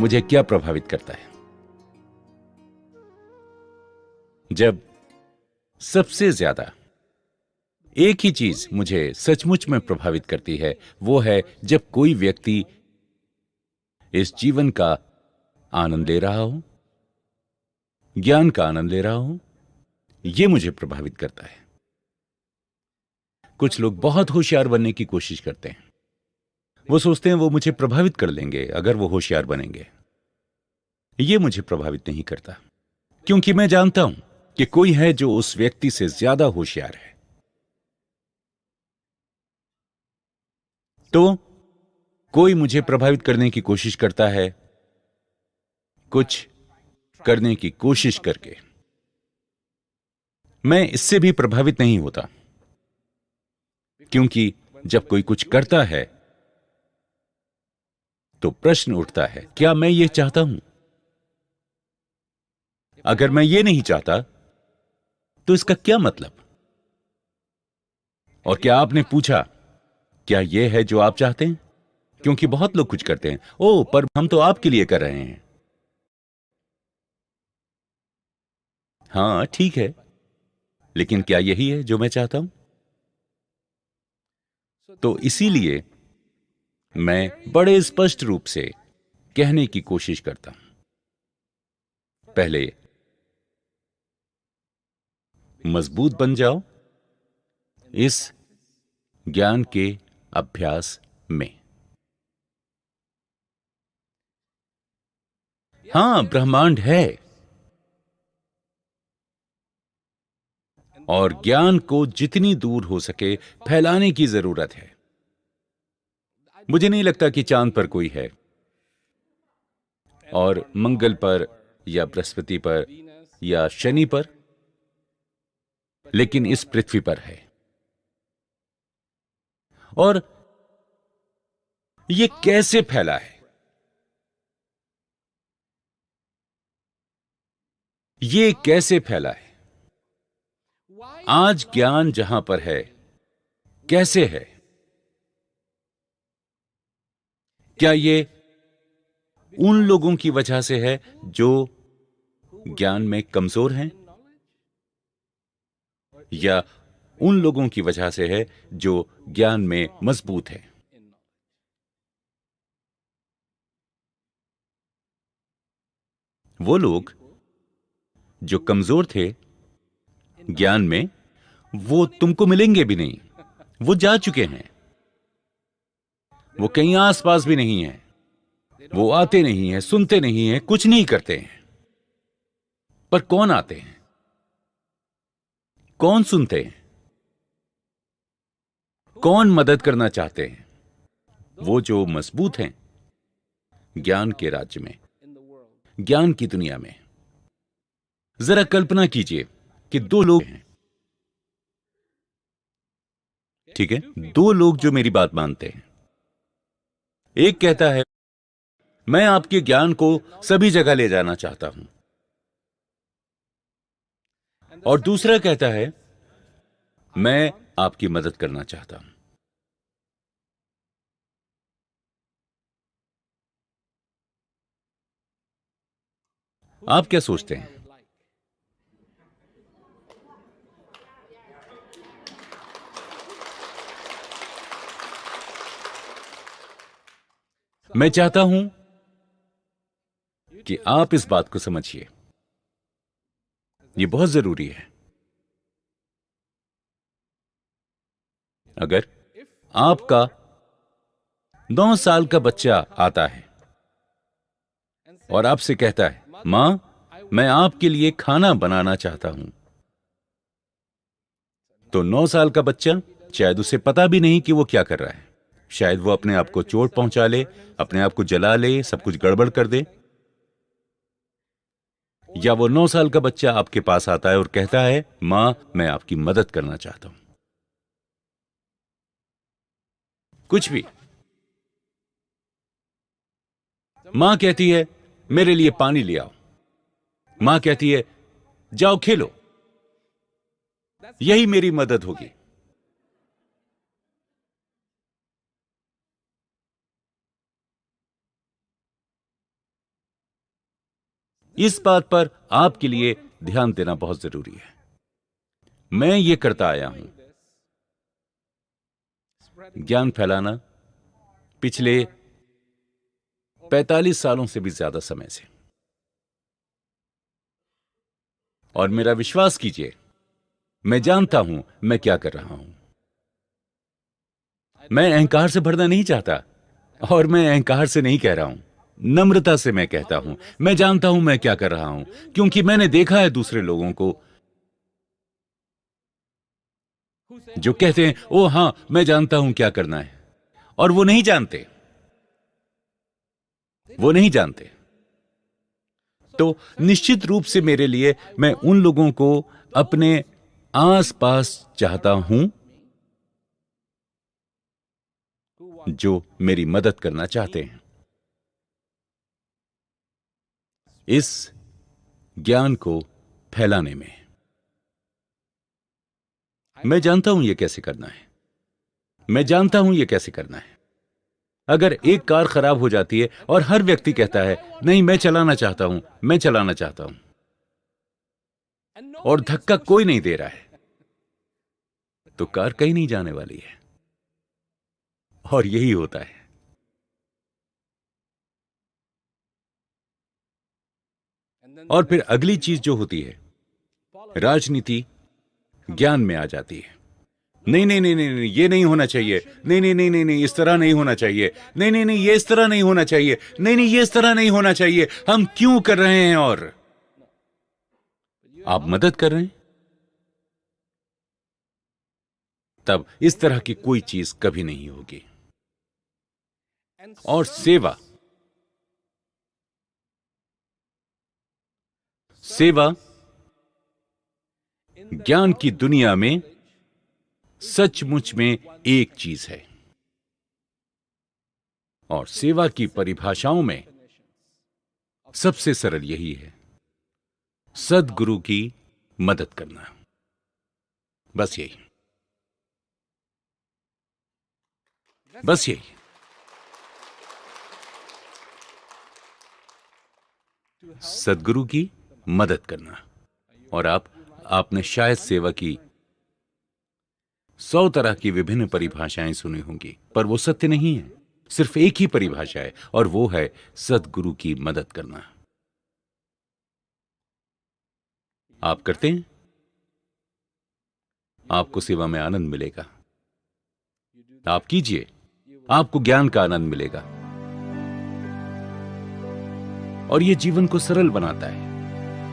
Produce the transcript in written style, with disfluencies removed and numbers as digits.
मुझे क्या प्रभावित करता है? जब सबसे ज्यादा एक ही चीज मुझे सचमुच में प्रभावित करती है, वो है जब कोई व्यक्ति इस जीवन का आनंद ले रहा हो, ज्ञान का आनंद ले रहा हो, यह मुझे प्रभावित करता है। कुछ लोग बहुत होशियार बनने की कोशिश करते हैं। वो सोचते हैं वो मुझे प्रभावित कर लेंगे अगर वो होशियार बनेंगे। यह मुझे प्रभावित नहीं करता, क्योंकि मैं जानता हूं कि कोई है जो उस व्यक्ति से ज्यादा होशियार है। तो कोई मुझे प्रभावित करने की कोशिश करता है, कुछ करने की कोशिश करके। मैं इससे भी प्रभावित नहीं होता, क्योंकि जब कोई कुछ करता है तो प्रश्न उठता है, क्या मैं ये चाहता हूं? अगर मैं ये नहीं चाहता तो इसका क्या मतलब? और क्या आपने पूछा, क्या यह है जो आप चाहते हैं? क्योंकि बहुत लोग कुछ करते हैं, ओ पर हम तो आपके लिए कर रहे हैं। हां ठीक है, लेकिन क्या यही है जो मैं चाहता हूं? तो इसीलिए मैं बड़े स्पष्ट रूप से कहने की कोशिश करता हूं, पहले मजबूत बन जाओ इस ज्ञान के अभ्यास में। हां, ब्रह्मांड है और ज्ञान को जितनी दूर हो सके फैलाने की जरूरत है। मुझे नहीं लगता कि चांद पर कोई है, और मंगल पर या बृहस्पति पर या शनि पर, लेकिन इस पृथ्वी पर है। और यह कैसे फैला है? यह कैसे फैला है? आज ज्ञान जहां पर है, कैसे है? क्या यह उन लोगों की वजह से है जो ज्ञान में कमजोर हैं, या उन लोगों की वजह से है जो ज्ञान में मजबूत है? वो लोग जो कमजोर थे ज्ञान में, वो तुमको मिलेंगे भी नहीं। वो जा चुके हैं, वो कहीं आसपास भी नहीं है। वो आते नहीं हैं, सुनते नहीं हैं, कुछ नहीं करते हैं। पर कौन आते हैं, कौन सुनते हैं, कौन मदद करना चाहते हैं? वो जो मजबूत हैं ज्ञान के राज्य में, ज्ञान की दुनिया में। जरा कल्पना कीजिए कि दो लोग हैं, ठीक है, दो लोग जो मेरी बात मानते हैं। एक कहता है मैं आपके ज्ञान को सभी जगह ले जाना चाहता हूं, और दूसरा कहता है मैं आपकी मदद करना चाहता हूं। आप क्या सोचते हैं? मैं चाहता हूं कि आप इस बात को समझिए, यह बहुत जरूरी है। अगर आपका 9 साल का बच्चा आता है और आपसे कहता है मां, मैं आपके लिए खाना बनाना चाहता हूं, तो 9 साल का बच्चा, शायद उसे पता भी नहीं कि वो क्या कर रहा है। शायद वो अपने आप को चोट पहुंचा ले, अपने आप को जला ले, सब कुछ गड़बड़ कर दे। या वो 9 साल का बच्चा आपके पास आता है और कहता है मां, मैं आपकी मदद करना चाहता हूं। कुछ भी। मां कहती है मेरे लिए पानी ले आओ। मां कहती है जाओ खेलो। यही मेरी मदद होगी। इस बात पर आपके लिए ध्यान देना बहुत जरूरी है। मैं ये करता आया हूं, ज्ञान फैलाना, पिछले 45 सालों से भी ज्यादा समय से। और मेरा विश्वास कीजिए, मैं जानता हूं मैं क्या कर रहा हूं। मैं अहंकार से भरना नहीं चाहता, और मैं अहंकार से नहीं कह रहा हूं, नम्रता से मैं कहता हूं, मैं जानता हूं मैं क्या कर रहा हूं, क्योंकि मैंने देखा है दूसरे लोगों को जो कहते हैं ओ हां मैं जानता हूं क्या करना है, और वो नहीं जानते, वो नहीं जानते। तो निश्चित रूप से मेरे लिए, मैं उन लोगों को अपने आसपास चाहता हूं जो मेरी मदद करना चाहते हैं इस ज्ञान को फैलाने में। मैं जानता हूं यह कैसे करना है, मैं जानता हूं यह कैसे करना है। अगर एक कार खराब हो जाती है और हर व्यक्ति कहता है नहीं मैं चलाना चाहता हूं, मैं चलाना चाहता हूं, और धक्का कोई नहीं दे रहा है, तो कार कहीं नहीं जाने वाली है। और यही होता है। और फिर अगली चीज जो होती है, राजनीति ज्ञान में आ जाती है। नहीं नहीं नहीं नहीं, ये नहीं होना चाहिए, नहीं नहीं नहीं नहीं नहीं, इस तरह नहीं होना चाहिए, नहीं नहीं नहीं, ये इस तरह नहीं होना चाहिए, नहीं नहीं, ये इस तरह नहीं होना चाहिए, हम क्यों कर रहे हैं? और आप मदद कर रहे हैं, तब इस तरह की कोई चीज कभी नहीं होगी। और सेवा, सेवा ज्ञान की दुनिया में सचमुच में एक चीज है, और सेवा की परिभाषाओं में सबसे सरल यही है, सद्गुरु की मदद करना। बस यही, बस यही। सद्गुरु की मदद करना। और आपने शायद सेवा की 100 तरह की विभिन्न परिभाषाएं सुनी होंगी, पर वो सत्य नहीं है। सिर्फ एक ही परिभाषा है, और वो है सद्गुरु की मदद करना। आप करते हैं, आपको सेवा में आनंद मिलेगा। आप कीजिए, आपको ज्ञान का आनंद मिलेगा, और यह जीवन को सरल बनाता है।